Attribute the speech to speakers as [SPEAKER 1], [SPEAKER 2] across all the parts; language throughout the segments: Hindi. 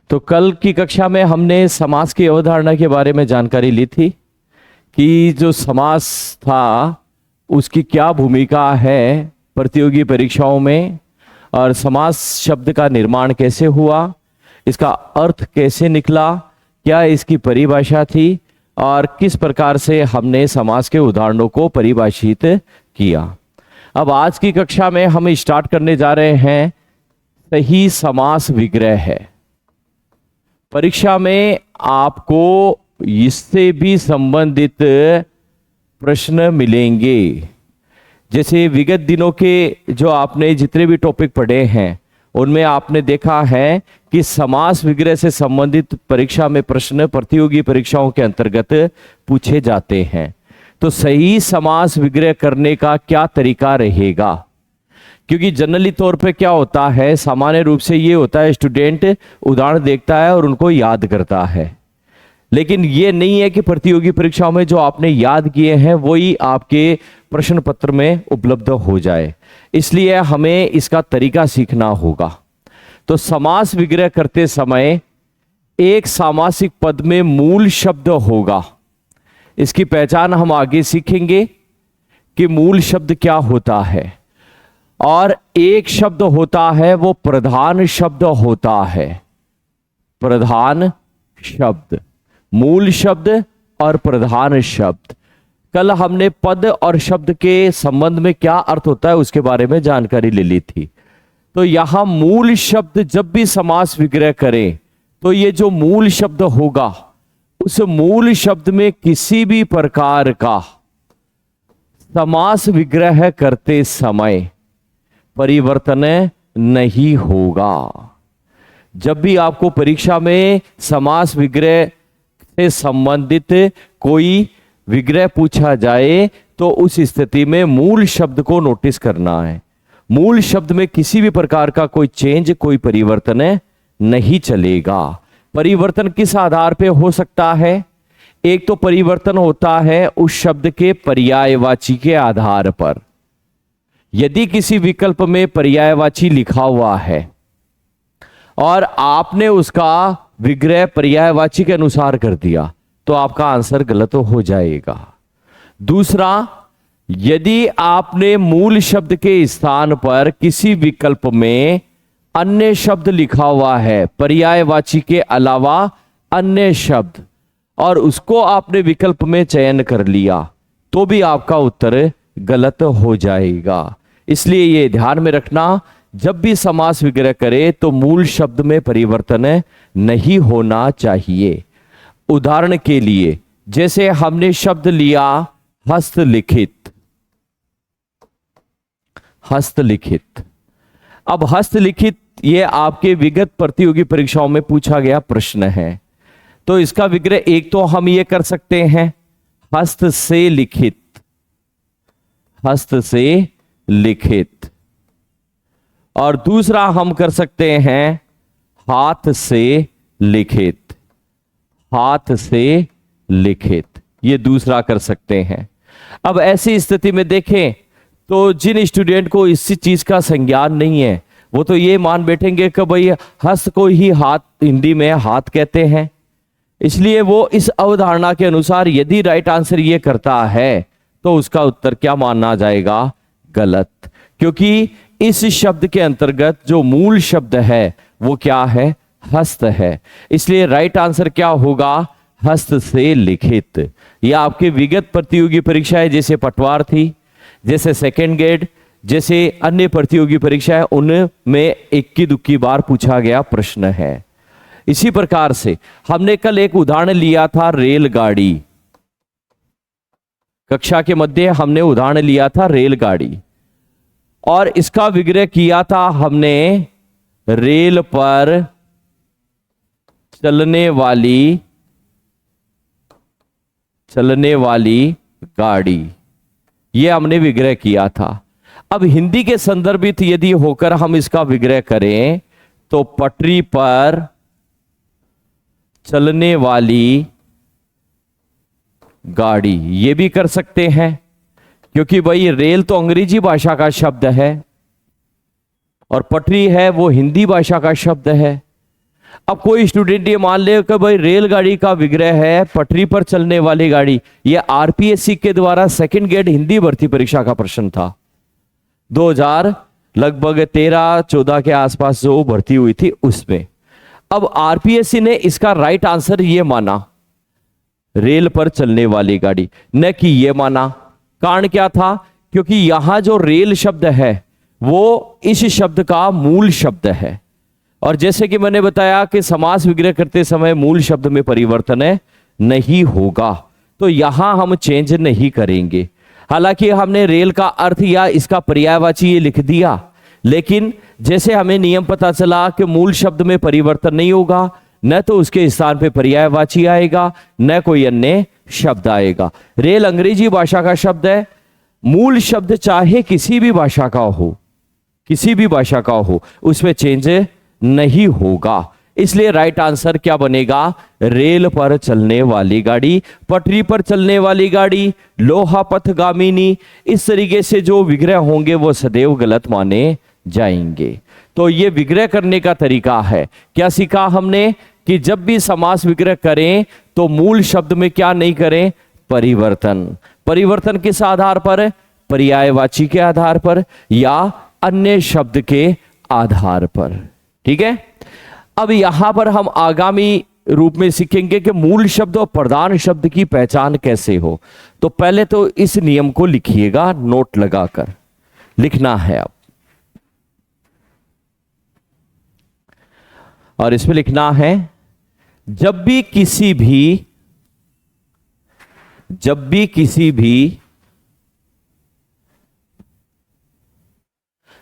[SPEAKER 1] तो कल की कक्षा में हमने समास की अवधारणा के बारे में जानकारी ली थी कि जो समास था उसकी क्या भूमिका है प्रतियोगी परीक्षाओं में, और समास शब्द का निर्माण कैसे हुआ, इसका अर्थ कैसे निकला, क्या इसकी परिभाषा थी और किस प्रकार से हमने समास के उदाहरणों को परिभाषित किया। अब आज की कक्षा में हम स्टार्ट करने जा रहे हैं सही समास विग्रह है। परीक्षा में आपको इससे भी संबंधित प्रश्न मिलेंगे। जैसे विगत दिनों के जो आपने जितने भी टॉपिक पढ़े हैं उनमें आपने देखा है कि समास विग्रह से संबंधित परीक्षा में प्रश्न प्रतियोगी परीक्षाओं के अंतर्गत पूछे जाते हैं। तो सही समास विग्रह करने का क्या तरीका रहेगा, क्योंकि जनरली तौर पे क्या होता है, सामान्य रूप से ये होता है स्टूडेंट उदाहरण देखता है और उनको याद करता है, लेकिन ये नहीं है कि प्रतियोगी परीक्षाओं में जो आपने याद किए हैं वही आपके प्रश्न पत्र में उपलब्ध हो जाए। इसलिए हमें इसका तरीका सीखना होगा। तो समास विग्रह करते समय एक सामासिक पद में मूल शब्द होगा। इसकी पहचान हम आगे सीखेंगे कि मूल शब्द क्या होता है। और एक शब्द होता है वो प्रधान शब्द होता है। प्रधान शब्द, मूल शब्द और प्रधान शब्द। कल हमने पद और शब्द के संबंध में क्या अर्थ होता है उसके बारे में जानकारी ले ली थी। तो यहां मूल शब्द जब भी समास विग्रह करें तो ये जो मूल शब्द होगा उस मूल शब्द में किसी भी प्रकार का समास विग्रह करते समय परिवर्तन नहीं होगा। जब भी आपको परीक्षा में समास विग्रह से संबंधित कोई विग्रह पूछा जाए तो उस स्थिति में मूल शब्द को नोटिस करना है। मूल शब्द में किसी भी प्रकार का कोई चेंज, कोई परिवर्तन नहीं चलेगा। परिवर्तन किस आधार पे हो सकता है? एक तो परिवर्तन होता है उस शब्द के पर्यायवाची के आधार पर। यदि किसी विकल्प में पर्यायवाची लिखा हुआ है और आपने उसका विग्रह पर्यायवाची के अनुसार कर दिया तो आपका आंसर गलत हो जाएगा। दूसरा, यदि आपने मूल शब्द के स्थान पर किसी विकल्प में अन्य शब्द लिखा हुआ है, पर्यायवाची के अलावा अन्य शब्द, और उसको आपने विकल्प में चयन कर लिया तो भी आपका उत्तर गलत हो जाएगा। इसलिए ये ध्यान में रखना, जब भी समास विग्रह करे तो मूल शब्द में परिवर्तन नहीं होना चाहिए। उदाहरण के लिए जैसे हमने शब्द लिया हस्तलिखित। हस्तलिखित, अब हस्तलिखित ये आपके विगत प्रतियोगी परीक्षाओं में पूछा गया प्रश्न है। तो इसका विग्रह एक तो हम ये कर सकते हैं हस्त से लिखित। हस्त से लिखित, और दूसरा हम कर सकते हैं हाथ से लिखित। हाथ से लिखित, ये दूसरा कर सकते हैं। अब ऐसी स्थिति में देखें तो जिन स्टूडेंट को इसी चीज का संज्ञान नहीं है वो तो ये मान बैठेंगे कि भाई हस्त को ही हाथ, हिंदी में हाथ कहते हैं, इसलिए वो इस अवधारणा के अनुसार यदि राइट आंसर ये करता है तो उसका उत्तर क्या माना जाएगा? गलत। क्योंकि इस शब्द के अंतर्गत जो मूल शब्द है वो क्या है? हस्त है। इसलिए राइट आंसर क्या होगा? हस्त से लिखित। यह आपके विगत प्रतियोगी परीक्षाएं जैसे पटवार थी, जैसे सेकेंड ग्रेड, जैसे अन्य प्रतियोगी परीक्षाएं, उनमें इक्की दुक्की बार पूछा गया प्रश्न है। इसी प्रकार से हमने कल एक उदाहरण लिया था रेलगाड़ी। कक्षा के मध्य हमने उदाहरण लिया था रेलगाड़ी और इसका विग्रह किया था हमने रेल पर चलने वाली गाड़ी, यह हमने विग्रह किया था। अब हिंदी के संदर्भित यदि होकर हम इसका विग्रह करें तो पटरी पर चलने वाली गाड़ी, ये भी कर सकते हैं क्योंकि भाई रेल तो अंग्रेजी भाषा का शब्द है और पटरी है वो हिंदी भाषा का शब्द है। अब कोई स्टूडेंट ये मान ले कि भाई रेलगाड़ी का विग्रह है पटरी पर चलने वाली गाड़ी। ये आरपीएससी के द्वारा सेकंड ग्रेड हिंदी भर्ती परीक्षा का प्रश्न था, 2000 लगभग 13-14 के आसपास जो भर्ती हुई थी उसमें। अब आरपीएससी ने इसका राइट आंसर ये माना रेल पर चलने वाली गाड़ी, न कि ये माना। कारण क्या था? क्योंकि यहां जो रेल शब्द है वो इस शब्द का मूल शब्द है, और जैसे कि मैंने बताया कि समास विग्रह करते समय मूल शब्द में परिवर्तन नहीं होगा, तो यहां हम चेंज नहीं करेंगे। हालांकि हमने रेल का अर्थ या इसका पर्यायवाची ये लिख दिया, लेकिन जैसे हमें नियम पता चला कि मूल शब्द में परिवर्तन नहीं होगा, न तो उसके स्थान पे पर्यायवाची आएगा न कोई अन्य शब्द आएगा। रेल अंग्रेजी भाषा का शब्द है, मूल शब्द चाहे किसी भी भाषा का हो, किसी भी भाषा का हो, उसमें चेंज नहीं होगा। इसलिए राइट आंसर क्या बनेगा? रेल पर चलने वाली गाड़ी, पटरी पर चलने वाली गाड़ी, लोहा पथगामिनी, इस तरीके से जो विग्रह होंगे वो सदैव गलत माने जाएंगे। तो ये विग्रह करने का तरीका है। क्या सीखा हमने? कि जब भी समास विग्रह करें तो मूल शब्द में क्या नहीं करें? परिवर्तन। परिवर्तन किस आधार पर? पर्यायवाची के आधार पर या अन्य शब्द के आधार पर। ठीक है। अब यहां पर हम आगामी रूप में सीखेंगे कि मूल शब्द और प्रधान शब्द की पहचान कैसे हो। तो पहले तो इस नियम को लिखिएगा, नोट लगाकर लिखना है अब, और इसमें लिखना है जब भी किसी भी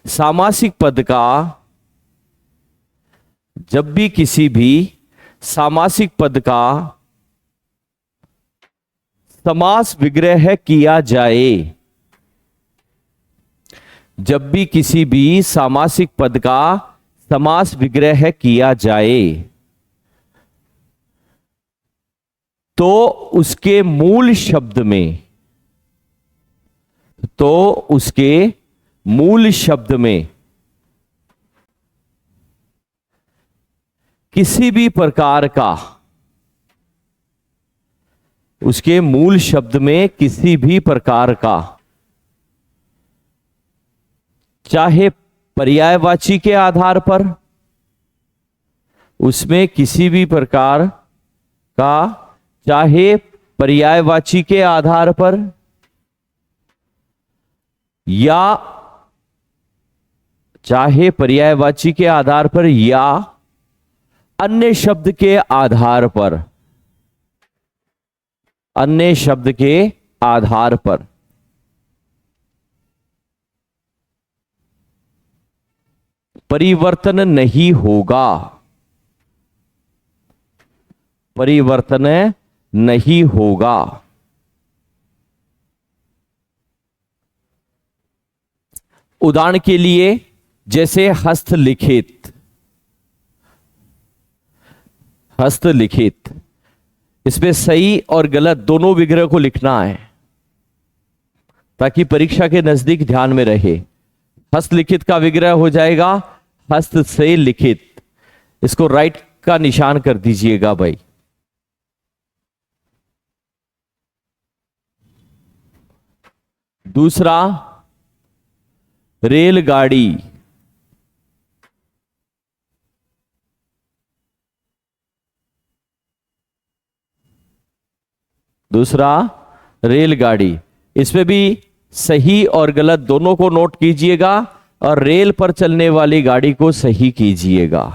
[SPEAKER 1] सामासिक पद का, जब भी किसी भी सामासिक पद का समास विग्रह किया जाए, जब भी किसी भी सामासिक पद का समास विग्रह किया जाए तो उसके मूल शब्द में, तो उसके मूल शब्द में किसी भी प्रकार का, उसके मूल शब्द में किसी भी प्रकार का, चाहे पर्यायवाची के आधार पर, उसमें किसी भी प्रकार का, चाहे पर्यायवाची के आधार पर या चाहे पर्यायवाची के आधार पर या अन्य शब्द के आधार पर, अन्य शब्द के आधार पर परिवर्तन नहीं होगा, परिवर्तन नहीं होगा। उदाहरण के लिए जैसे हस्तलिखित, हस्तलिखित, इसमें सही और गलत दोनों विग्रह को लिखना है ताकि परीक्षा के नजदीक ध्यान में रहे। हस्तलिखित का विग्रह हो जाएगा हस्त से लिखित, इसको राइट का निशान कर दीजिएगा भाई। दूसरा रेलगाड़ी, दूसरा रेलगाड़ी, इसमें भी सही और गलत दोनों को नोट कीजिएगा और रेल पर चलने वाली गाड़ी को सही कीजिएगा।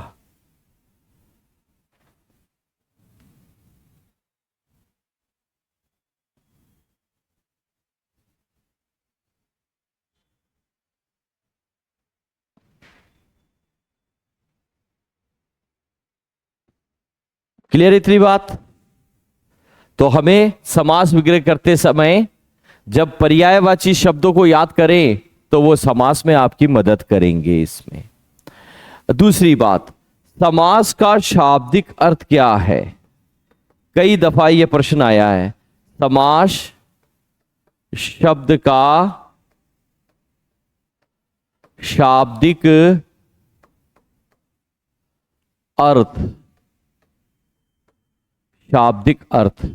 [SPEAKER 1] क्लियर इतनी बात? तो हमें समास विग्रह करते समय जब पर्यायवाची शब्दों को याद करें तो वो समास में आपकी मदद करेंगे इसमें। दूसरी बात, समास का शाब्दिक अर्थ क्या है? कई दफा यह प्रश्न आया है। समास शब्द का शाब्दिक अर्थ शाब्दिक अर्थ।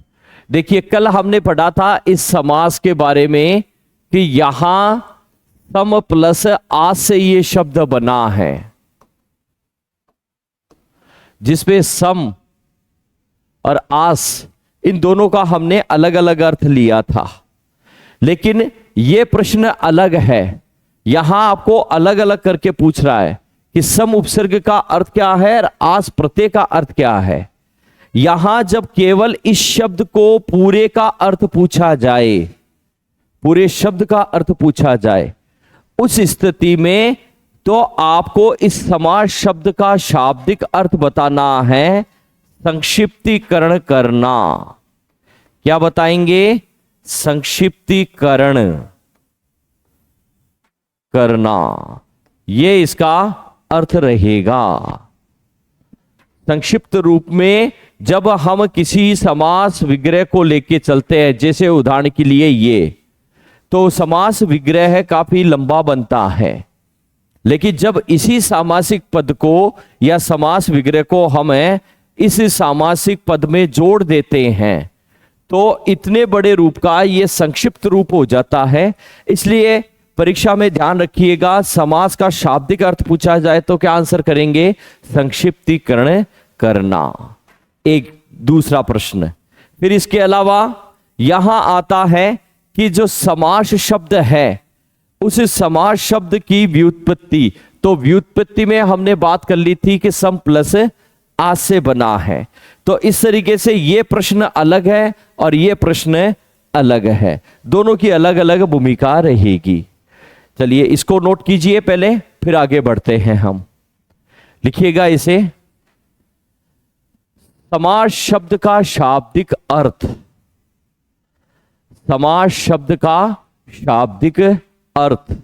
[SPEAKER 1] देखिए कल हमने पढ़ा था इस समास के बारे में कि यहां सम प्लस आस से ये शब्द बना है, जिसपे सम और आस इन दोनों का हमने अलग अलग अर्थ लिया था। लेकिन यह प्रश्न अलग है, यहां आपको अलग अलग करके पूछ रहा है कि सम उपसर्ग का अर्थ क्या है और आस प्रत्यय का अर्थ क्या है। यहां जब केवल इस शब्द को पूरे का अर्थ पूछा जाए, पूरे शब्द का अर्थ पूछा जाए, उस स्थिति में तो आपको इस समास शब्द का शाब्दिक अर्थ बताना है, संक्षिप्तीकरण करना। क्या बताएंगे? संक्षिप्तीकरण करना, ये इसका अर्थ रहेगा। संक्षिप्त रूप में जब हम किसी समास विग्रह को लेके चलते हैं, जैसे उदाहरण के लिए ये, तो समास विग्रह काफी लंबा बनता है। लेकिन जब इसी सामासिक पद को या समास विग्रह को हम इस सामासिक पद में जोड़ देते हैं तो इतने बड़े रूप का ये संक्षिप्त रूप हो जाता है। इसलिए परीक्षा में ध्यान रखिएगा, समास का शाब्दिक अर्थ पूछा जाए तो क्या आंसर करेंगे? संक्षिप्तीकरण करना। एक दूसरा प्रश्न। फिर इसके अलावा यहां आता है कि जो समास शब्द है उस समास शब्द की व्युत्पत्ति, तो व्युत्पत्ति में हमने बात कर ली थी कि सम प्लस आस से बना है। तो इस तरीके से ये प्रश्न अलग है और ये प्रश्न अलग है, दोनों की अलग अलग भूमिका रहेगी। चलिए इसको नोट कीजिए पहले, फिर आगे बढ़ते हैं हम। लिखिएगा इसे, समास शब्द का शाब्दिक अर्थ, समास शब्द का शाब्दिक अर्थ,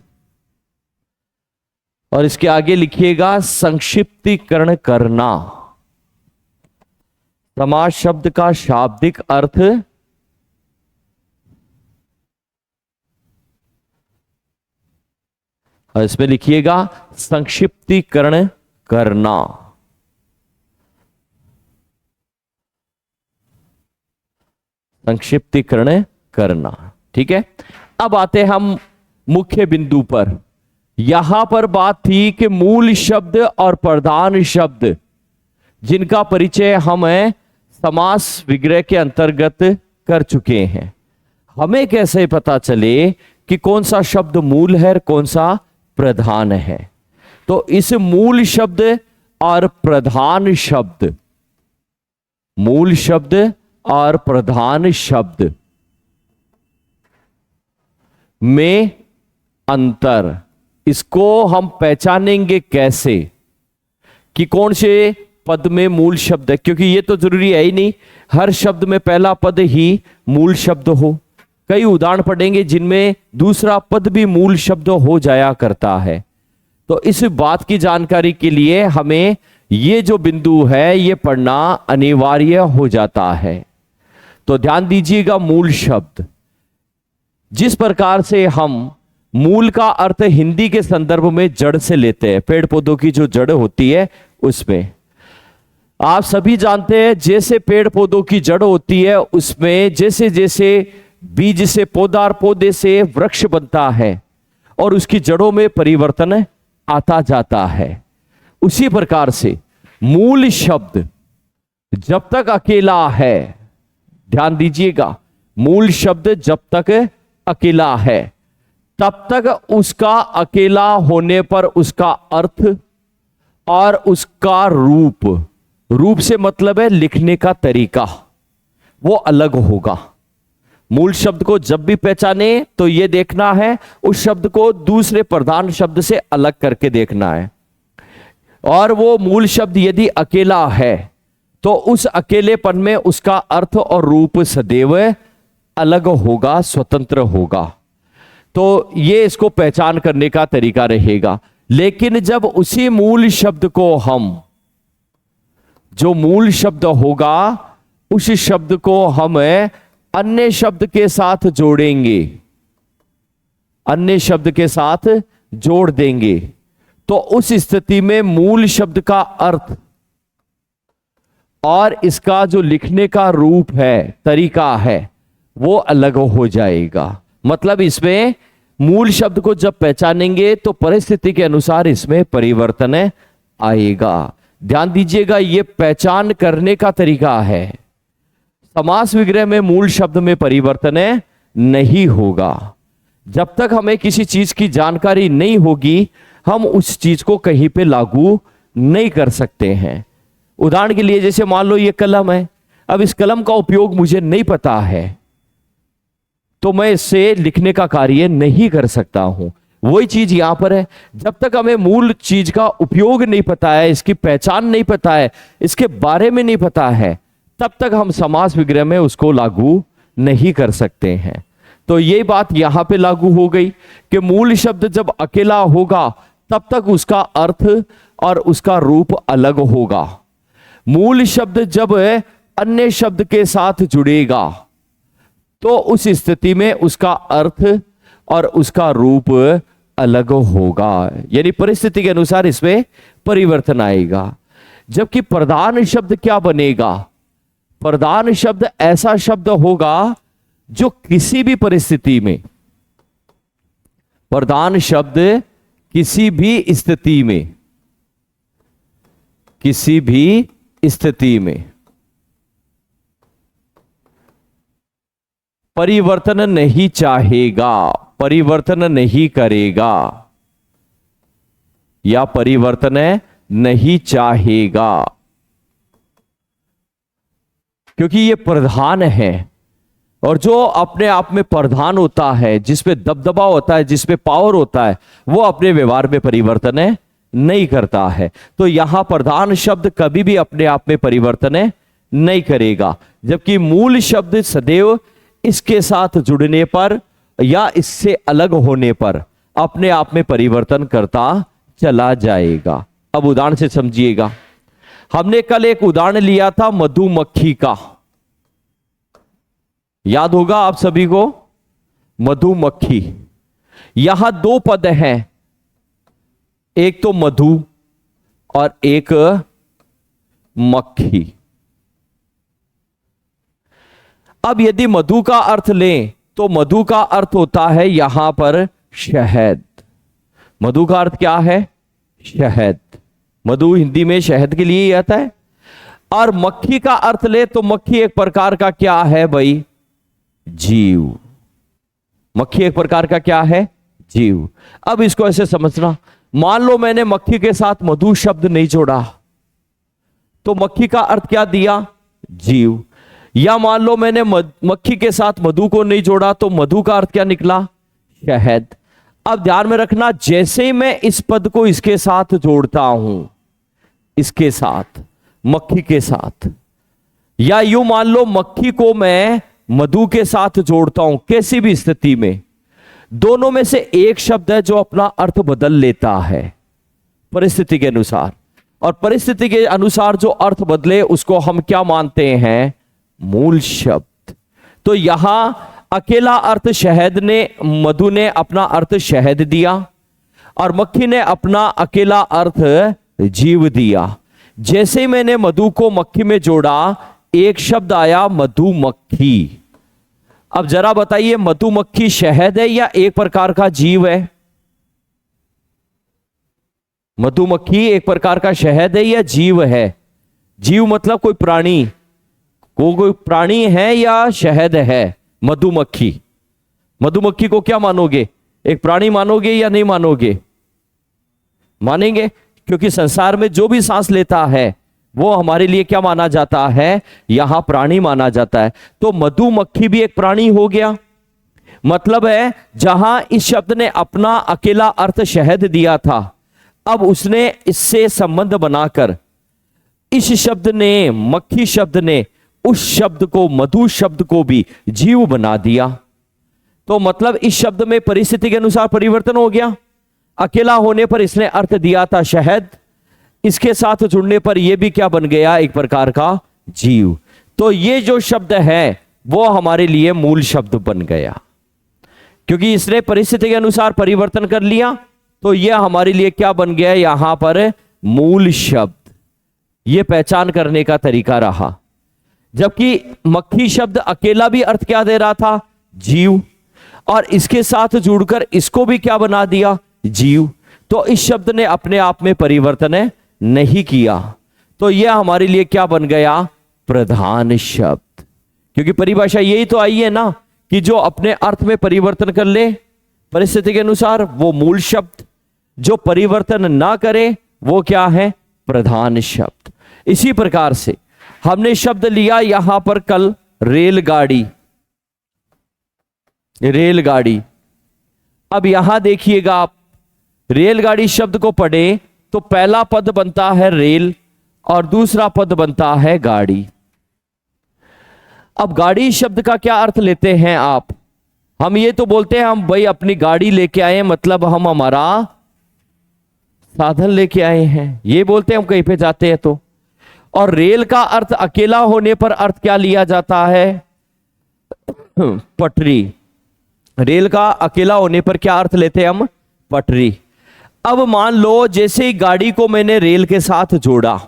[SPEAKER 1] और इसके आगे लिखिएगा संक्षिप्तीकरण करना। समास शब्द का शाब्दिक अर्थ और इसमें लिखिएगा संक्षिप्तीकरण करना। संक्षिप्तीकरण करना, ठीक है। अब आते हम मुख्य बिंदु पर। यहां पर बात थी कि मूल शब्द और प्रधान शब्द जिनका परिचय हम समास विग्रह के अंतर्गत कर चुके हैं, हमें कैसे पता चले कि कौन सा शब्द मूल है और कौन सा प्रधान है? तो इस मूल शब्द और प्रधान शब्द, मूल शब्द और प्रधान शब्द में अंतर, इसको हम पहचानेंगे कैसे कि कौन से पद में मूल शब्द है? क्योंकि ये तो जरूरी है ही नहीं हर शब्द में पहला पद ही मूल शब्द हो। कई उदाहरण पढ़ेंगे जिनमें दूसरा पद भी मूल शब्द हो जाया करता है। तो इस बात की जानकारी के लिए हमें ये जो बिंदु है ये पढ़ना अनिवार्य हो जाता है। तो ध्यान दीजिएगा, मूल शब्द, जिस प्रकार से हम मूल का अर्थ हिंदी के संदर्भ में जड़ से लेते हैं, पेड़ पौधों की जो जड़ होती है उसमें, आप सभी जानते हैं जैसे पेड़ पौधों की जड़ होती है उसमें जैसे जैसे बीज से पौधा और पौधे से वृक्ष बनता है और उसकी जड़ों में परिवर्तन आता जाता है, उसी प्रकार से मूल शब्द जब तक अकेला है, ध्यान दीजिएगा, मूल शब्द जब तक अकेला है तब तक उसका अकेला होने पर उसका अर्थ और उसका रूप, रूप से मतलब है लिखने का तरीका, वो अलग होगा। मूल शब्द को जब भी पहचाने तो यह देखना है उस शब्द को दूसरे प्रधान शब्द से अलग करके देखना है। और वो मूल शब्द यदि अकेला है तो उस अकेलेपन में उसका अर्थ और रूप सदैव अलग होगा, स्वतंत्र होगा। तो ये इसको पहचान करने का तरीका रहेगा। लेकिन जब उसी मूल शब्द को हम, जो मूल शब्द होगा उस शब्द को हम अन्य शब्द के साथ जोड़ेंगे, अन्य शब्द के साथ जोड़ देंगे, तो उस स्थिति में मूल शब्द का अर्थ और इसका जो लिखने का रूप है, तरीका है, वो अलग हो जाएगा। मतलब इसमें मूल शब्द को जब पहचानेंगे तो परिस्थिति के अनुसार इसमें परिवर्तन आएगा। ध्यान दीजिएगा, ये पहचान करने का तरीका है। समास विग्रह में मूल शब्द में परिवर्तन नहीं होगा। जब तक हमें किसी चीज की जानकारी नहीं होगी, हम उस चीज को कहीं पे लागू नहीं कर सकते हैं। उदाहरण के लिए, जैसे मान लो ये कलम है, अब इस कलम का उपयोग मुझे नहीं पता है, तो मैं इससे लिखने का कार्य नहीं कर सकता हूं। वही चीज यहां पर है, जब तक हमें मूल चीज का उपयोग नहीं पता है, इसकी पहचान नहीं पता है, इसके बारे में नहीं पता है, तब तक हम समास विग्रह में उसको लागू नहीं कर सकते हैं। तो ये बात यहां पे लागू हो गई कि मूल शब्द जब अकेला होगा तब तक उसका अर्थ और उसका रूप अलग होगा। मूल शब्द जब अन्य शब्द के साथ जुड़ेगा तो उस स्थिति में उसका अर्थ और उसका रूप अलग होगा, यानी परिस्थिति के अनुसार इसमें परिवर्तन आएगा। जबकि प्रधान शब्द क्या बनेगा? प्रधान शब्द ऐसा शब्द होगा जो किसी भी परिस्थिति में, प्रधान शब्द किसी भी स्थिति में, किसी भी स्थिति में परिवर्तन नहीं चाहेगा, परिवर्तन नहीं करेगा या परिवर्तन नहीं चाहेगा, क्योंकि ये प्रधान है। और जो अपने आप में प्रधान होता है, जिसपे दबदबा होता है, जिसपे पावर होता है, वो अपने व्यवहार में परिवर्तन नहीं करता है। तो यहां प्रधान शब्द कभी भी अपने आप में परिवर्तन नहीं करेगा, जबकि मूल शब्द सदैव इसके साथ जुड़ने पर या इससे अलग होने पर अपने आप में परिवर्तन करता चला जाएगा। अब उदाहरण से समझिएगा। हमने कल एक उदाहरण लिया था मधुमक्खी का, याद होगा आप सभी को, मधुमक्खी। यहां दो पद हैं, एक तो मधु और एक मक्खी। अब यदि मधु का अर्थ लें तो मधु का अर्थ होता है यहां पर शहद। मधु का अर्थ क्या है? शहद। मधु हिंदी में शहद के लिए ही आता है। और मक्खी का अर्थ ले तो मक्खी एक प्रकार का क्या है भाई? जीव। मक्खी एक प्रकार का क्या है? जीव। अब इसको ऐसे समझना, मान लो मैंने मक्खी के साथ मधु शब्द नहीं जोड़ा तो मक्खी का अर्थ क्या दिया? जीव। या मान लो मैंने मक्खी के साथ मधु को नहीं जोड़ा तो मधु का अर्थ क्या निकला? शहद। अब ध्यान में रखना, जैसे ही मैं इस पद को इसके साथ जोड़ता हूं, इसके साथ, मक्खी के साथ, या यूं मान लो मक्खी को मैं मधु के साथ जोड़ता हूं, कैसी भी स्थिति में, दोनों में से एक शब्द है जो अपना अर्थ बदल लेता है परिस्थिति के अनुसार, और परिस्थिति के अनुसार जो अर्थ बदले उसको हम क्या मानते हैं? मूल शब्द। तो यहां अकेला अर्थ शहद ने, मधु ने अपना अर्थ शहद दिया और मक्खी ने अपना अकेला अर्थ जीव दिया। जैसे ही मैंने मधु को मक्खी में जोड़ा, एक शब्द आया मधुमक्खी। अब जरा बताइए, मधुमक्खी शहद है या एक प्रकार का जीव है? मधुमक्खी एक प्रकार का शहद है या जीव है? जीव मतलब कोई प्राणी, कोई प्राणी है या शहद है? मधुमक्खी। मधुमक्खी को क्या मानोगे? एक प्राणी मानोगे या नहीं मानोगे? मानेंगे, क्योंकि संसार में जो भी सांस लेता है वो हमारे लिए क्या माना जाता है? यहां प्राणी माना जाता है। तो मधुमक्खी भी एक प्राणी हो गया। मतलब है जहां इस शब्द ने अपना अकेला अर्थ शहद दिया था, अब उसने इससे संबंध बनाकर इस शब्द ने, मक्खी शब्द ने उस शब्द को, मधु शब्द को भी जीव बना दिया। तो मतलब इस शब्द में परिस्थिति के अनुसार परिवर्तन हो गया। अकेला होने पर इसने अर्थ दिया था शहद, इसके साथ जुड़ने पर यह भी क्या बन गया? एक प्रकार का जीव। तो ये जो शब्द है वो हमारे लिए मूल शब्द बन गया, क्योंकि इसने परिस्थिति के अनुसार परिवर्तन कर लिया। तो यह हमारे लिए क्या बन गया? यहां पर मूल शब्द। यह पहचान करने का तरीका रहा। जबकि मक्खी शब्द अकेला भी अर्थ क्या दे रहा था? जीव। और इसके साथ जुड़कर इसको भी क्या बना दिया? जीव। तो इस शब्द ने अपने आप में परिवर्तन नहीं किया, तो यह हमारे लिए क्या बन गया? प्रधान शब्द। क्योंकि परिभाषा यही तो आई है ना कि जो अपने अर्थ में परिवर्तन कर ले परिस्थिति के अनुसार वो मूल शब्द, जो परिवर्तन ना करे वो क्या है? प्रधान शब्द। इसी प्रकार से हमने शब्द लिया यहां पर कल रेलगाड़ी, रेलगाड़ी। अब यहां देखिएगा आप, रेलगाड़ी शब्द को पढ़े तो पहला पद बनता है रेल और दूसरा पद बनता है गाड़ी। अब गाड़ी शब्द का क्या अर्थ लेते हैं आप? हम ये तो बोलते हैं हम भाई अपनी गाड़ी लेके आए हैं, मतलब हम हमारा साधन लेके आए हैं, ये बोलते हैं हम कहीं पे जाते हैं तो। और रेल का अर्थ अकेला होने पर अर्थ क्या लिया जाता है? पटरी। रेल का अकेला होने पर क्या अर्थ लेते हैं हम? पटरी। अब मान लो जैसे ही गाड़ी को मैंने रेल के साथ जोड़ा,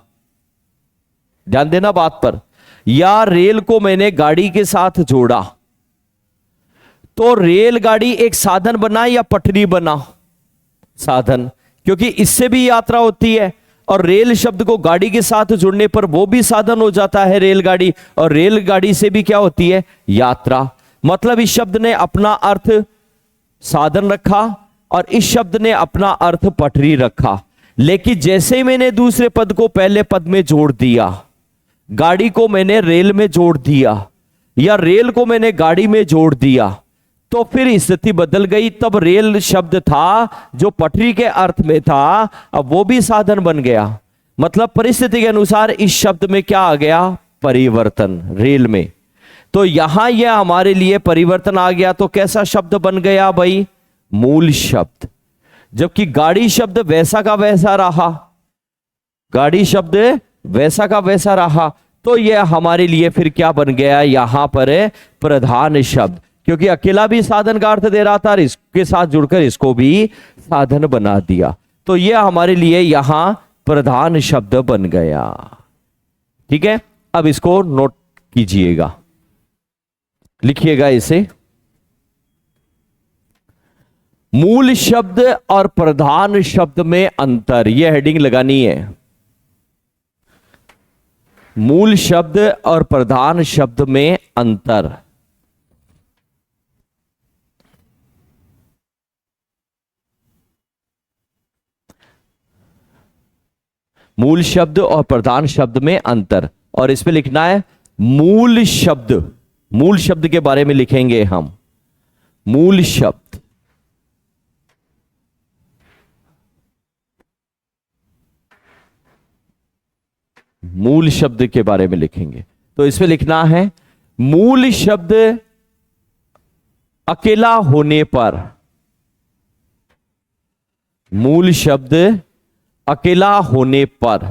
[SPEAKER 1] ध्यान देना बात पर, या रेल को मैंने गाड़ी के साथ जोड़ा, तो रेलगाड़ी एक साधन बना या पटरी बना? साधन, क्योंकि इससे भी यात्रा होती है और रेल शब्द को गाड़ी के साथ जुड़ने पर वो भी साधन हो जाता है रेलगाड़ी, और रेलगाड़ी से भी क्या होती है? यात्रा। मतलब इस शब्द ने अपना अर्थ साधन रखा और इस शब्द ने अपना अर्थ पटरी रखा। लेकिन जैसे ही मैंने दूसरे पद को पहले पद में जोड़ दिया, गाड़ी को मैंने रेल में जोड़ दिया या रेल को मैंने गाड़ी में जोड़ दिया, तो फिर स्थिति बदल गई। तब रेल शब्द था जो पटरी के अर्थ में था, अब वो भी साधन बन गया। मतलब परिस्थिति के अनुसार इस शब्द में क्या आ गया? परिवर्तन रेल में। तो यहां यह हमारे लिए परिवर्तन आ गया, तो कैसा शब्द बन गया भाई? मूल शब्द। जबकि गाड़ी शब्द वैसा का वैसा रहा, गाड़ी शब्द वैसा का वैसा रहा, तो यह हमारे लिए फिर क्या बन गया? यहां पर प्रधान शब्द। क्योंकि अकेला भी साधन का अर्थ दे रहा था और इसके साथ जुड़कर इसको भी साधन बना दिया, तो यह हमारे लिए यहां प्रधान शब्द बन गया। ठीक है, अब इसको नोट कीजिएगा, लिखिएगा इसे। मूल शब्द और प्रधान शब्द में अंतर, यह हेडिंग लगानी है। मूल शब्द और प्रधान शब्द में अंतर। मूल शब्द और प्रधान शब्द में अंतर, और इस पे लिखना है मूल शब्द। मूल शब्द के बारे में लिखेंगे हम। मूल शब्द, मूल शब्द के बारे में लिखेंगे, तो इसमें लिखना है मूल शब्द अकेला होने पर, मूल शब्द अकेला होने पर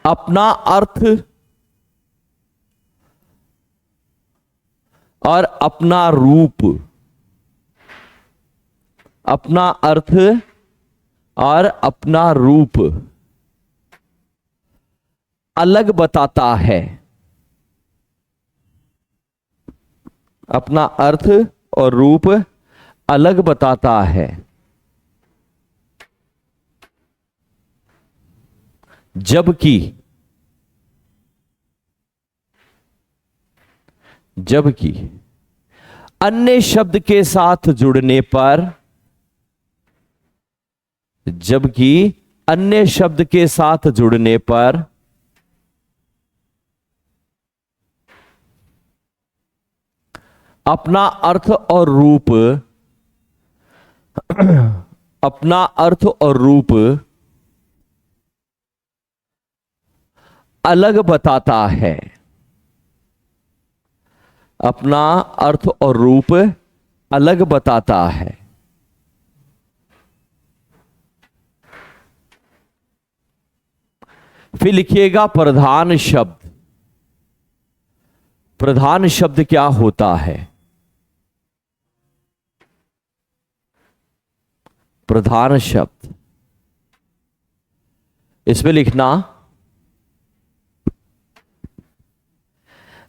[SPEAKER 1] अपना अर्थ और अपना रूप, अपना अर्थ और अपना रूप अलग बताता है। अपना अर्थ और रूप अलग बताता है। जबकि अन्य शब्द के साथ जुड़ने पर, जबकि अन्य शब्द के साथ जुड़ने पर अपना अर्थ और रूप, अपना अर्थ और रूप अलग बताता है। अपना अर्थ और रूप अलग बताता है। फिर लिखिएगा प्रधान शब्द। प्रधान शब्द क्या होता है? प्रधान शब्द। इसमें लिखना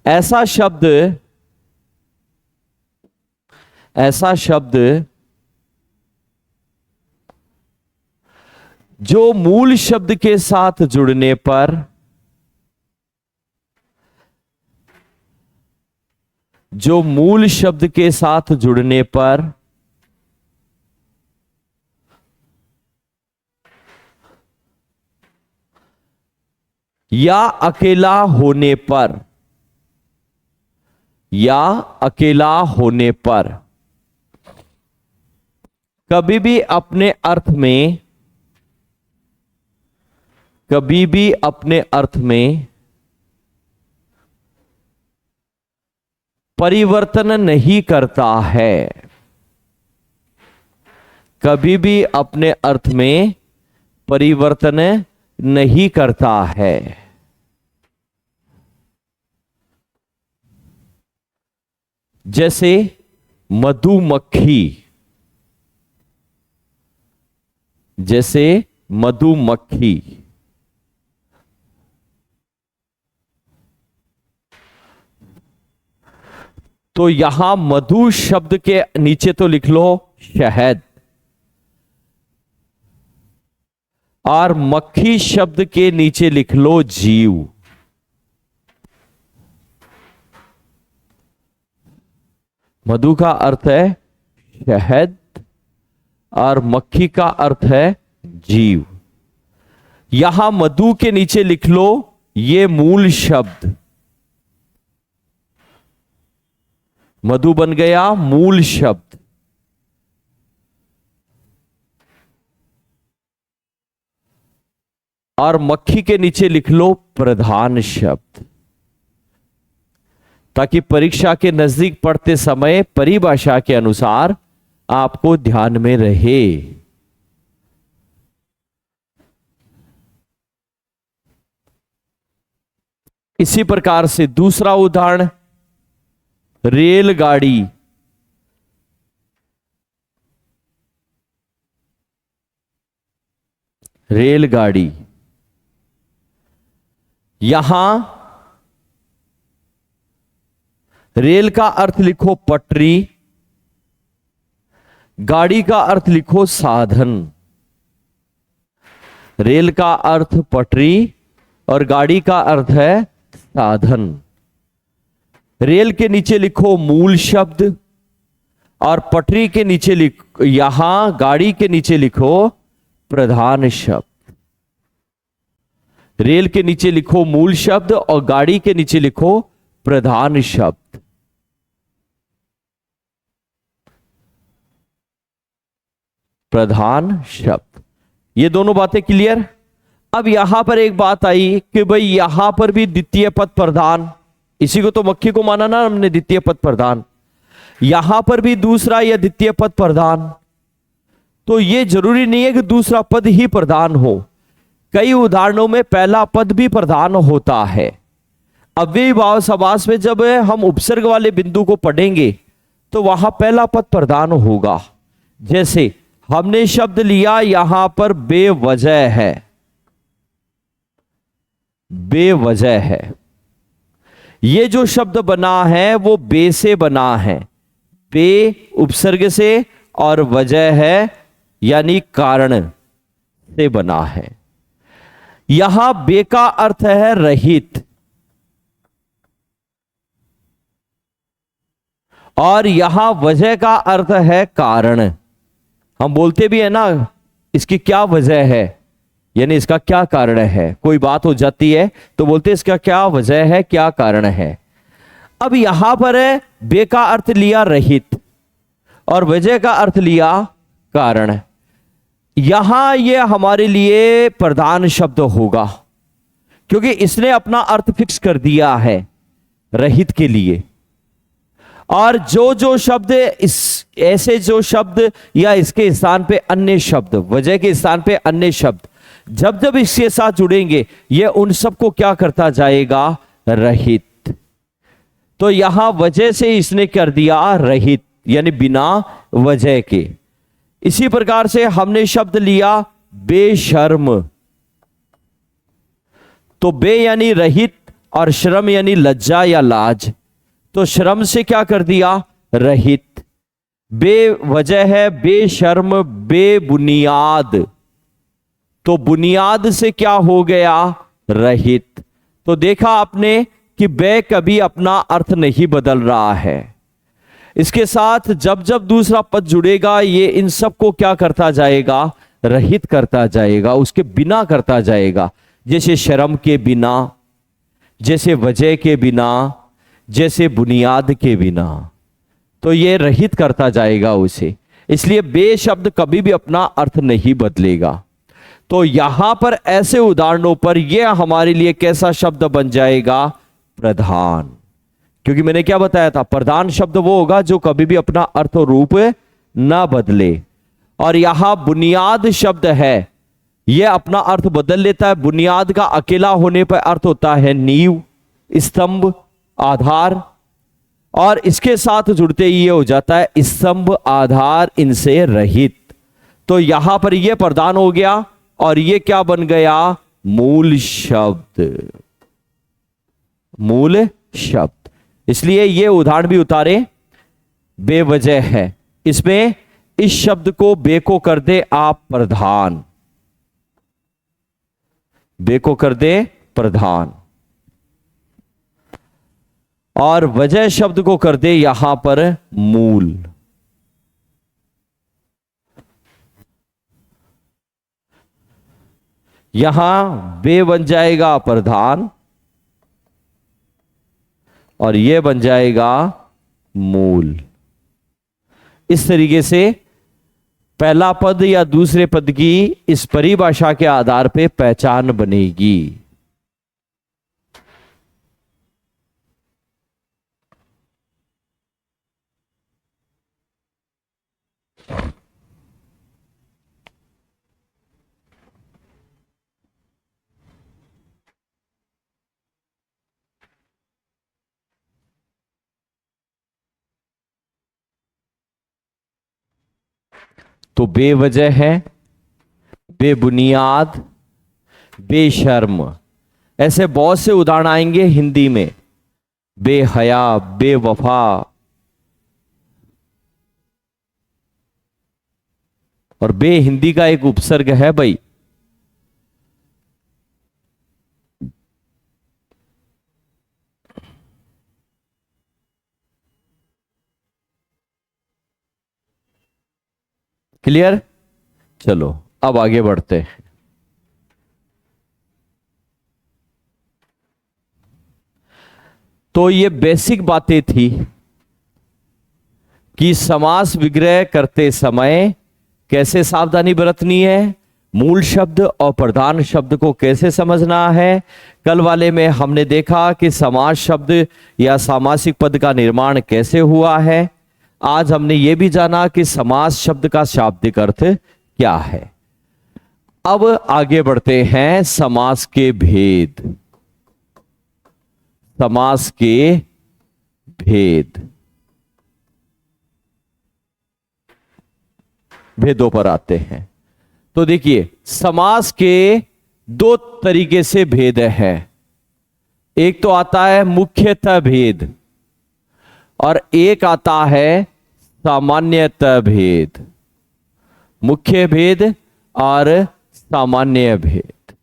[SPEAKER 1] ऐसा शब्द जो मूल शब्द के साथ जुड़ने पर या अकेला होने पर कभी भी अपने अर्थ में परिवर्तन नहीं करता है। कभी भी अपने अर्थ में परिवर्तन नहीं करता है। जैसे मधुमक्खी, तो यहां मधु शब्द के नीचे तो लिख लो शहद, और मक्खी शब्द के नीचे लिख लो जीव। मधु का अर्थ है शहद और मक्खी का अर्थ है जीव। यहां मधु के नीचे लिख लो ये मूल शब्द, मधु बन गया मूल शब्द। और मक्खी के नीचे लिख लो प्रधान शब्द, ताकि परीक्षा के नजदीक पढ़ते समय परिभाषा के अनुसार आपको ध्यान में रहे। इसी प्रकार से दूसरा उदाहरण, रेलगाड़ी। यहां रेल का अर्थ लिखो पटरी, गाड़ी का अर्थ लिखो साधन। रेल का अर्थ पटरी और गाड़ी का अर्थ है साधन। रेल के नीचे लिखो मूल शब्द और पटरी के नीचे यहां गाड़ी के नीचे लिखो प्रधान शब्द। रेल के नीचे लिखो मूल शब्द और गाड़ी के नीचे लिखो प्रधान शब्द। प्रधान शब्द। ये दोनों बातें क्लियर। अब यहां पर एक बात आई कि भाई यहां पर भी द्वितीय पद प्रधान, इसी को तो मक्खी को माना ना हमने द्वितीय पद प्रधान, यहां पर भी दूसरा या द्वितीय पद प्रधान। तो ये जरूरी नहीं है कि दूसरा पद ही प्रधान हो, कई उदाहरणों में पहला पद भी प्रधान होता है। अव्ययी भाव समास में जब हम उपसर्ग वाले बिंदु को पढ़ेंगे तो वहां पहला पद प्रधान होगा। जैसे हमने शब्द लिया यहां पर बेवजह है, बेवजह है। ये जो शब्द बना है वो बे से बना है, बे उपसर्ग से और वजह है यानी कारण से बना है। यहां बे का अर्थ है रहित और यहां वजह का अर्थ है कारण। हम बोलते भी है ना इसकी क्या वजह है, यानी इसका क्या कारण है। कोई बात हो जाती है तो बोलते इसका क्या वजह है, क्या कारण है। अब यहां पर है बे का अर्थ लिया रहित और वजह का अर्थ लिया कारण। यहां यह हमारे लिए प्रधान शब्द होगा क्योंकि इसने अपना अर्थ फिक्स कर दिया है रहित के लिए। और जो जो शब्द ऐसे जो शब्द या इसके स्थान पे अन्य शब्द, वजह के स्थान पे अन्य शब्द जब जब इसके साथ जुड़ेंगे ये उन सबको क्या करता जाएगा, रहित। तो यहां वजह से इसने कर दिया रहित यानी बिना वजह के। इसी प्रकार से हमने शब्द लिया बेशर्म। तो बे यानी रहित और शर्म यानी लज्जा या लाज। तो शर्म से क्या कर दिया? रहित। बेवजह है बेशर्म, बेबुनियाद। तो बुनियाद से क्या हो गया? रहित। तो देखा आपने कि बे कभी अपना अर्थ नहीं बदल रहा है। इसके साथ जब जब दूसरा पद जुड़ेगा ये इन सबको क्या करता जाएगा? रहित करता जाएगा, उसके बिना करता जाएगा। जैसे शर्म के बिना, जैसे वजह के बिना, जैसे बुनियाद के बिना। तो ये रहित करता जाएगा उसे। इसलिए बे शब्द कभी भी अपना अर्थ नहीं बदलेगा। तो यहां पर ऐसे उदाहरणों पर यह हमारे लिए कैसा शब्द बन जाएगा? प्रधान। क्योंकि मैंने क्या बताया था, प्रधान शब्द वो होगा जो कभी भी अपना अर्थ और रूप ना बदले। और यहां बुनियाद शब्द है, यह अपना अर्थ बदल लेता है। बुनियाद का अकेला होने पर अर्थ होता है नींव, स्तंभ, आधार। और इसके साथ जुड़ते ही ये हो जाता है स्तंभ, आधार, इनसे रहित। तो यहां पर यह प्रधान हो गया और यह क्या बन गया? मूल शब्द। मूल शब्द। इसलिए ये उदाहरण भी उतारे, बेवजह है। इसमें इस शब्द को बे को कर दे आप प्रधान, बे को कर दे प्रधान, और वजह शब्द को कर दे यहां पर मूल। यहां बे बन जाएगा प्रधान और यह बन जाएगा मूल। इस तरीके से पहला पद या दूसरे पद की इस परिभाषा के आधार पे पहचान बनेगी। तो बेवजह है, बेबुनियाद, बेशर्म, ऐसे बहुत से उदाहरण आएंगे हिंदी में। बेहया, बेवफा, और बे हिंदी का एक उपसर्ग है भाई। क्लियर? चलो अब आगे बढ़ते हैं। तो ये बेसिक बातें थी कि समास विग्रह करते समय कैसे सावधानी बरतनी है, मूल शब्द और प्रधान शब्द को कैसे समझना है। कल वाले में हमने देखा कि समास शब्द या सामासिक पद का निर्माण कैसे हुआ है। आज हमने ये भी जाना कि समास शब्द का शाब्दिक अर्थ क्या है। अब आगे बढ़ते हैं समास के भेद। समास के भेद, भेदों पर आते हैं। तो देखिए समास के दो तरीके से भेद है। एक तो आता है मुख्यतः भेद और एक आता है सामान्यतः भेद। मुख्य भेद और सामान्य भेद,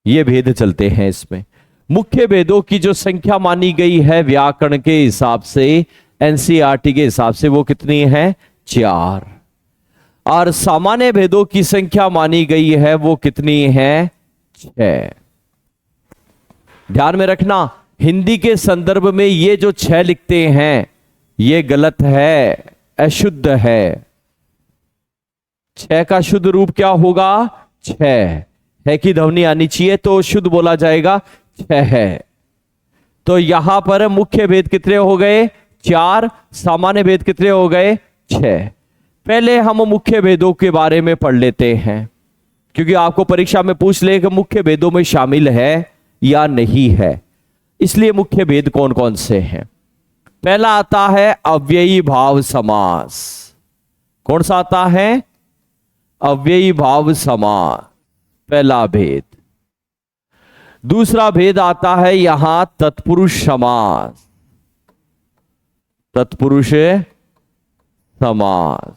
[SPEAKER 1] ये भेद चलते हैं इसमें। मुख्य भेदों की जो संख्या मानी गई है व्याकरण के हिसाब से, एनसीईआरटी के हिसाब से, वो कितनी है? 4। और सामान्य भेदों की संख्या मानी गई है वो कितनी है? 6। ध्यान में रखना, हिंदी के संदर्भ में ये जो 6 लिखते हैं ये गलत है, अशुद्ध है। 6 का शुद्ध रूप क्या होगा? 6 है की ध्वनि आनी चाहिए तो शुद्ध बोला जाएगा 6 है। तो यहां पर मुख्य भेद कितने हो गए? 4। सामान्य भेद कितने हो गए? 6। पहले हम मुख्य भेदों के बारे में पढ़ लेते हैं, क्योंकि आपको परीक्षा में पूछ ले कि मुख्य भेदों में शामिल है या नहीं है। इसलिए मुख्य भेद कौन कौन से हैं? पहला आता है अव्ययी भाव समास। कौन सा आता है? अव्ययी भाव समास, पहला भेद। दूसरा भेद आता है यहां तत्पुरुष समास, तत्पुरुष समास।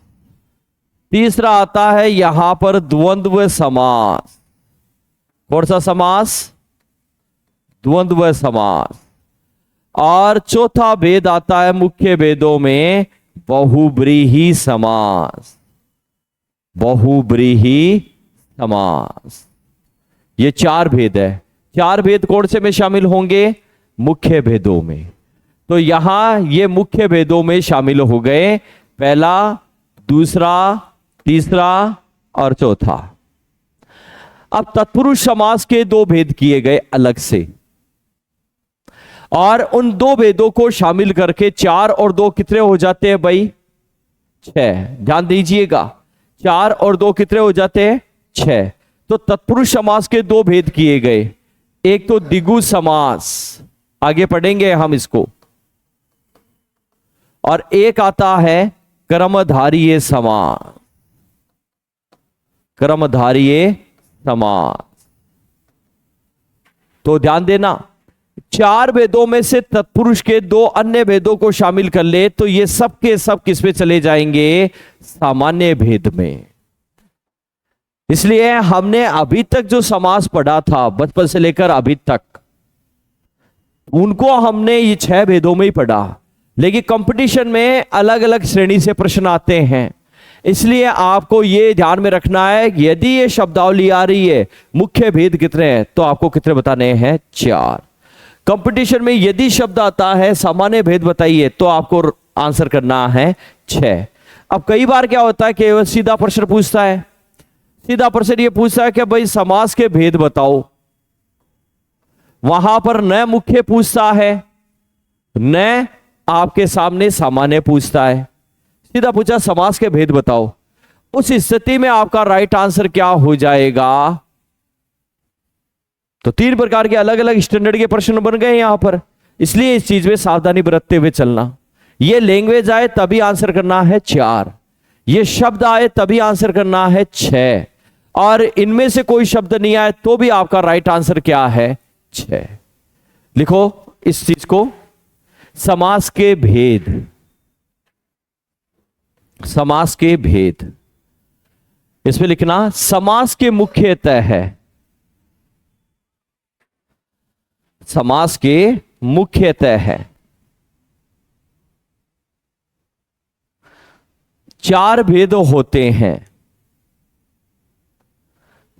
[SPEAKER 1] तीसरा आता है यहां पर द्वंद्व समास। कौन सा समास? द्वंद्व समास। और चौथा भेद आता है मुख्य भेदों में बहुब्रीहि समास, बहुब्रीहि समास। ये चार भेद है। चार भेद कौन से में शामिल होंगे? मुख्य भेदों में। तो यहां ये मुख्य भेदों में शामिल हो गए, पहला, दूसरा, तीसरा और चौथा। अब तत्पुरुष समास के दो भेद किए गए अलग से, और उन दो भेदों को शामिल करके चार और दो कितने हो जाते हैं भाई? छह। ध्यान दीजिएगा, चार और दो कितने हो जाते हैं? छह। तो तत्पुरुष समास के दो भेद किए गए, एक तो द्विगु समास, आगे पढ़ेंगे हम इसको, और एक आता है कर्मधारीय समास, कर्मधारीय समास। तो ध्यान देना, चार भेदों में से तत्पुरुष के दो अन्य भेदों को शामिल कर ले तो ये सब के सब किस में चले जाएंगे? सामान्य भेद में। इसलिए हमने अभी तक जो समास पढ़ा था बचपन से लेकर अभी तक, उनको हमने ये छह भेदों में ही पढ़ा, लेकिन कंपटीशन में अलग अलग श्रेणी से प्रश्न आते हैं। इसलिए आपको ये ध्यान में रखना है कि यदि ये शब्दावली आ रही है मुख्य भेद कितने हैं तो आपको कितने बताने हैं? चार। कंपटीशन में यदि शब्द आता है सामान्य भेद बताइए तो आपको आंसर करना है छह। अब कई बार क्या होता है कि सीधा प्रश्न पूछता है, सीधा प्रश्न ये पूछता है कि भाई समास के भेद बताओ। वहां पर न मुख्य पूछता है न आपके सामने सामान्य पूछता है, सीधा पूछा समास के भेद बताओ। उस स्थिति में आपका राइट आंसर क्या हो जाएगा? तो तीन प्रकार के अलग अलग स्टैंडर्ड के प्रश्न बन गए यहां पर। इसलिए इस चीज में सावधानी बरतते हुए चलना। ये लैंग्वेज आए तभी आंसर करना है चार, ये शब्द आए तभी आंसर करना है छह, और इनमें से कोई शब्द नहीं आए तो भी आपका राइट आंसर क्या है? छह। लिखो इस चीज को, समास के भेद, समास के भेद। इसमें लिखना समास के मुख्यतः है, समास के मुख्यतः है। चार भेद होते हैं,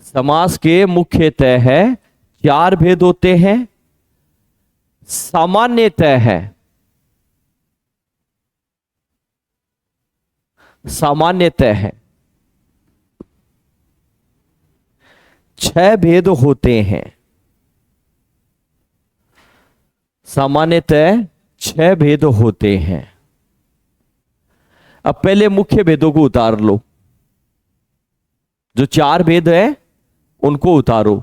[SPEAKER 1] समास के मुख्यतः है चार भेद होते हैं। सामान्यतः है, सामान्यतः है छह भेद होते हैं, सामान्यतः छह भेद होते हैं। अब पहले मुख्य भेदों को उतार लो, जो चार भेद है उनको उतारो।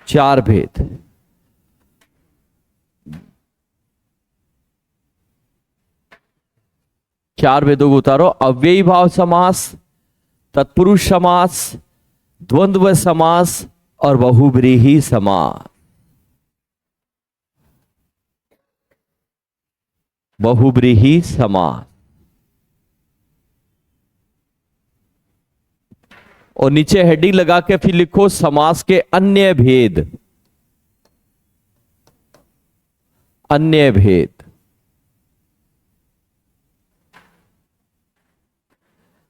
[SPEAKER 1] चार भेद, चार भेदों को उतारो। अव्ययी भाव समास, तत्पुरुष समास, द्वंद्व समास और बहुब्रीहि समास। बहुब्रीहि समास। और नीचे हेडिंग लगा के फिर लिखो समास के अन्य भेद, अन्य भेद।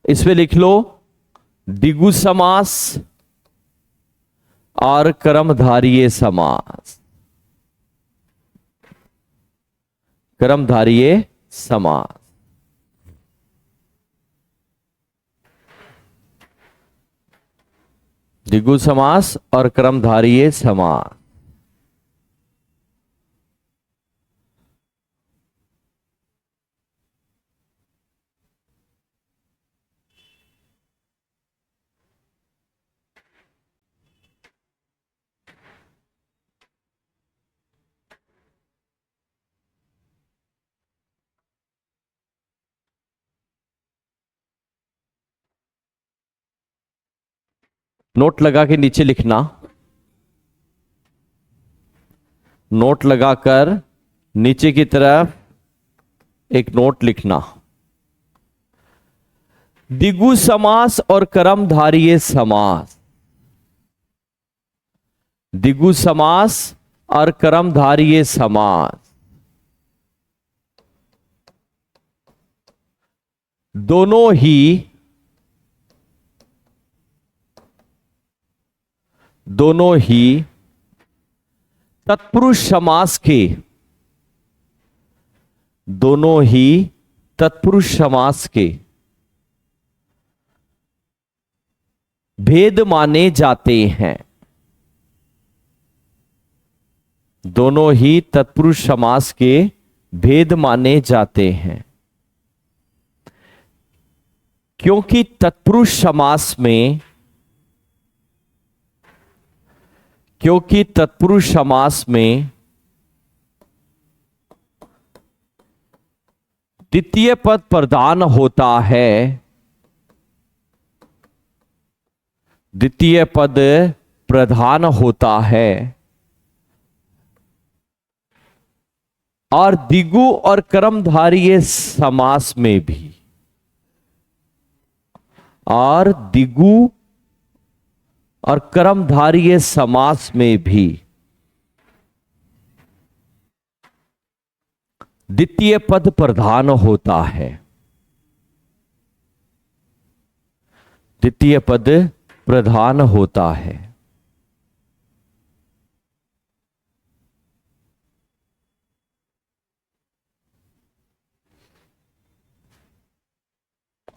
[SPEAKER 1] इसमें लिख लो द्विगु समास और कर्मधारीय समास, कर्मधारीय समास। द्विगु समास और कर्मधारीय समास। नोट लगा के नीचे लिखना, नोट लगाकर नीचे की तरफ एक नोट लिखना। द्विगु समास और कर्मधारय समास, द्विगु समास और कर्मधारय समास दोनों ही तत्पुरुष समास के, दोनों ही तत्पुरुष समास के भेद माने जाते हैं, दोनों ही तत्पुरुष समास के भेद माने जाते हैं। क्योंकि तत्पुरुष समास में, क्योंकि तत्पुरुष समास में द्वितीय पद प्रधान होता है, द्वितीय पद प्रधान होता है, और द्विगु और कर्मधारय समास में भी, और द्विगु और कर्मधारय समास में भी द्वितीय पद प्रधान होता है, द्वितीय पद प्रधान होता है।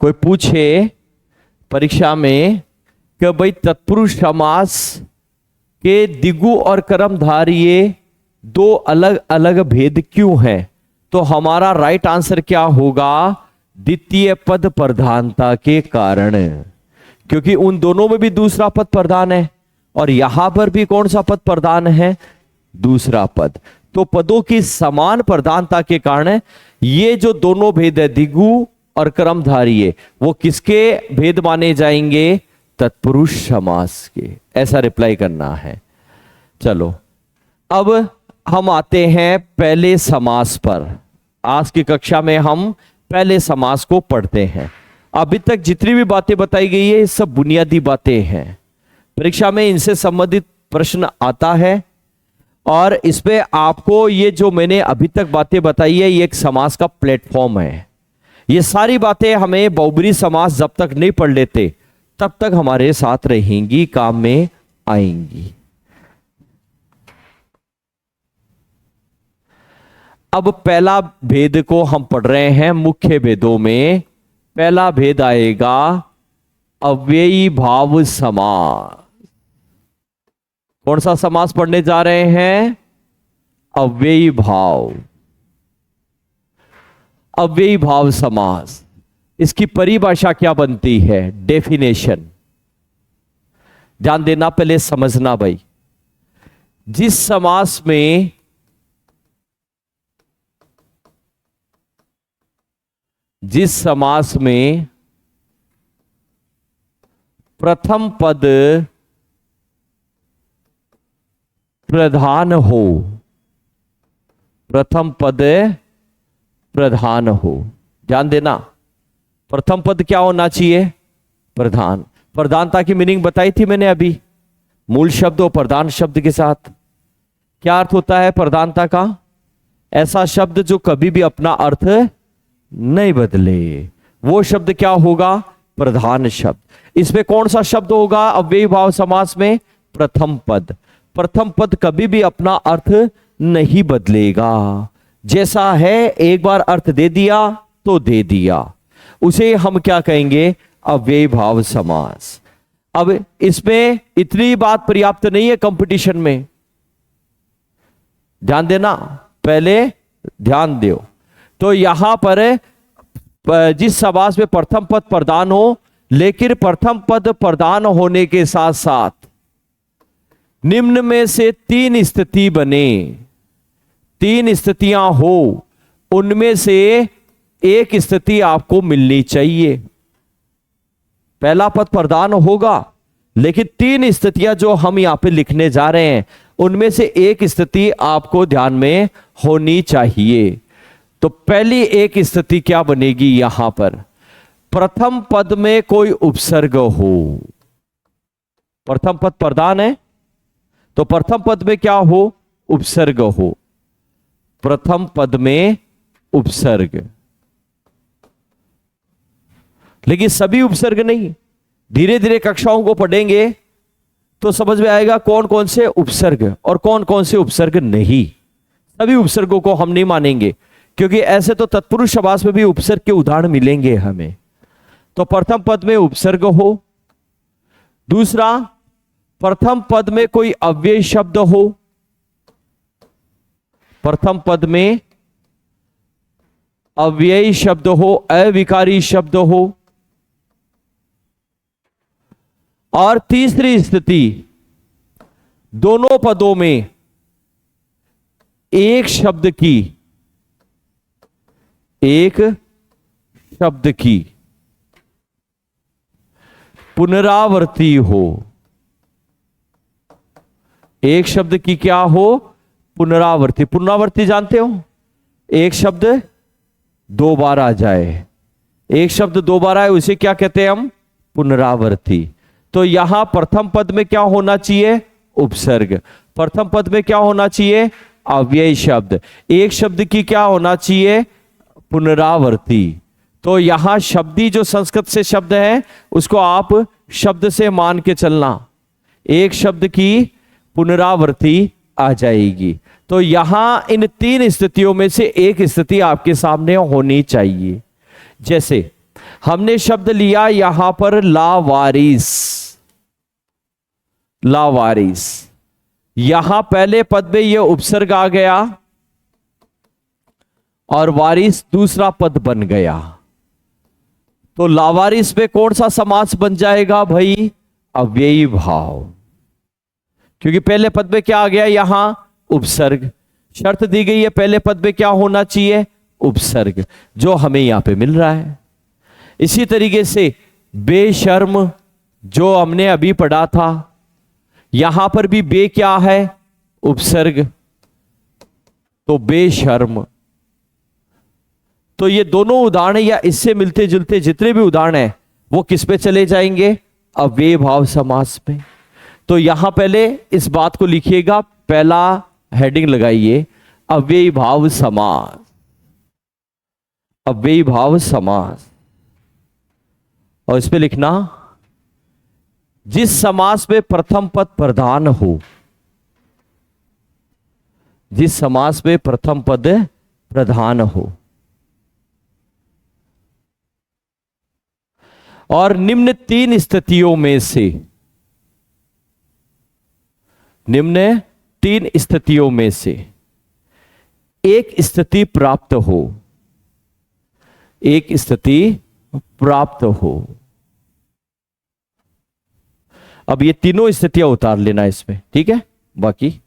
[SPEAKER 1] कोई पूछे परीक्षा में कि भाई तत्पुरुष समास के द्विगु और कर्मधारय दो अलग अलग भेद क्यों हैं, तो हमारा राइट आंसर क्या होगा? द्वितीय पद प्रधानता के कारण, क्योंकि उन दोनों में भी दूसरा पद प्रधान है और यहां पर भी कौन सा पद प्रधान है? दूसरा पद। तो पदों की समान प्रधानता के कारण ये जो दोनों भेद है द्विगु और कर्मधारय, वो किसके भेद माने जाएंगे? तत्पुरुष समास के। ऐसा रिप्लाई करना है। चलो अब हम आते हैं पहले समास पर। आज की कक्षा में हम पहले समास को पढ़ते हैं। अभी तक जितनी भी बातें बताई गई है ये सब बुनियादी बातें हैं, परीक्षा में इनसे संबंधित प्रश्न आता है और इस पे आपको ये जो मैंने अभी तक बातें बताई है ये एक समास का प्लेटफॉर्म है। ये सारी बातें हमें बहुब्रीहि समास जब तक नहीं पढ़ लेते तब तक हमारे साथ रहेंगी, काम में आएंगी। अब पहला भेद को हम पढ़ रहे हैं। मुख्य भेदों में पहला भेद आएगा अव्ययी भाव समास। कौन सा समास पढ़ने जा रहे हैं? अव्ययी भाव। अव्ययी भाव समास, इसकी परिभाषा क्या बनती है? डेफिनेशन ध्यान देना, पहले समझना भाई। जिस समास में प्रथम पद प्रधान हो, प्रथम पद प्रधान हो। ध्यान देना, प्रथम पद क्या होना चाहिए? प्रधान। प्रधानता की मीनिंग बताई थी मैंने अभी, मूल शब्द और प्रधान शब्द के साथ। क्या अर्थ होता है प्रधानता का? ऐसा शब्द जो कभी भी अपना अर्थ नहीं बदले, वो शब्द क्या होगा? प्रधान शब्द। इसमें कौन सा शब्द होगा अव्ययी भाव समास में? प्रथम पद। प्रथम पद कभी भी अपना अर्थ नहीं बदलेगा, जैसा है एक बार अर्थ दे दिया तो दे दिया, उसे हम क्या कहेंगे? अव्ययी भाव समास। अब इसमें इतनी बात पर्याप्त नहीं है कंपटीशन में, ध्यान देना, पहले ध्यान दो। तो यहां पर जिस समास में प्रथम पद प्रधान हो, लेकिन प्रथम पद प्रधान होने के साथ साथ निम्न में से तीन स्थिति बने, तीन स्थितियां हो, उनमें से एक स्थिति आपको मिलनी चाहिए। पहला पद प्रधान होगा लेकिन तीन स्थितियां जो हम यहां पे लिखने जा रहे हैं उनमें से एक स्थिति आपको ध्यान में होनी चाहिए। तो पहली एक स्थिति क्या बनेगी यहां पर, प्रथम पद में कोई उपसर्ग हो। प्रथम पद प्रधान है तो प्रथम पद में क्या हो, उपसर्ग हो। प्रथम पद में उपसर्ग, लेकिन सभी उपसर्ग नहीं। धीरे धीरे कक्षाओं को पढ़ेंगे तो समझ में आएगा कौन कौन से उपसर्ग और कौन कौन से उपसर्ग नहीं। सभी उपसर्गों को हम नहीं मानेंगे, क्योंकि ऐसे तो तत्पुरुष समास में भी उपसर्ग के उदाहरण मिलेंगे हमें। तो प्रथम पद में उपसर्ग हो। दूसरा, प्रथम पद में कोई अव्ययी शब्द हो। प्रथम पद में अव्ययी शब्द हो, अविकारी शब्द हो। और तीसरी स्थिति, दोनों पदों में एक शब्द की पुनरावृत्ति हो। एक शब्द की क्या हो, पुनरावृत्ति। पुनरावृत्ति जानते हो, एक शब्द दो बार आ जाए। एक शब्द दो बार आए उसे क्या कहते हैं हम, पुनरावृत्ति। तो यहां प्रथम पद में क्या होना चाहिए, उपसर्ग। प्रथम पद में क्या होना चाहिए, अव्ययी शब्द। एक शब्द की क्या होना चाहिए, पुनरावृत्ति। तो यहां शब्दी जो संस्कृत से शब्द है उसको आप शब्द से मान के चलना, एक शब्द की पुनरावृत्ति आ जाएगी। तो यहां इन तीन स्थितियों में से एक स्थिति आपके सामने होनी चाहिए। जैसे हमने शब्द लिया यहां पर लावारिस, लावारिस। यहां पहले पद में यह उपसर्ग आ गया और वारिस दूसरा पद बन गया। तो लावारिस में कौन सा समास बन जाएगा भाई, अव्ययी भाव, क्योंकि पहले पद में क्या आ गया, यहां उपसर्ग। शर्त दी गई है पहले पद में क्या होना चाहिए, उपसर्ग, जो हमें यहां पे मिल रहा है। इसी तरीके से बेशर्म जो हमने अभी पढ़ा था, यहां पर भी बे क्या है, उपसर्ग, तो बेशर्म। तो ये दोनों उदाहरण या इससे मिलते जुलते जितने भी उदाहरण हैं वो किस पे चले जाएंगे, अव्ययी भाव समास पे। तो यहां पहले इस बात को लिखिएगा, पहला हेडिंग लगाइए, अव्ययी भाव समास, अव्ययी भाव समास। और इस पे लिखना, जिस समास में प्रथम पद प्रधान हो, जिस समास में प्रथम पद प्रधान हो। और निम्न तीन स्थितियों में से, निम्न तीन स्थितियों में से एक स्थिति प्राप्त हो, एक स्थिति प्राप्त हो। अब ये तीनों स्थितियां उतार लेना इसमें, ठीक है। बाकी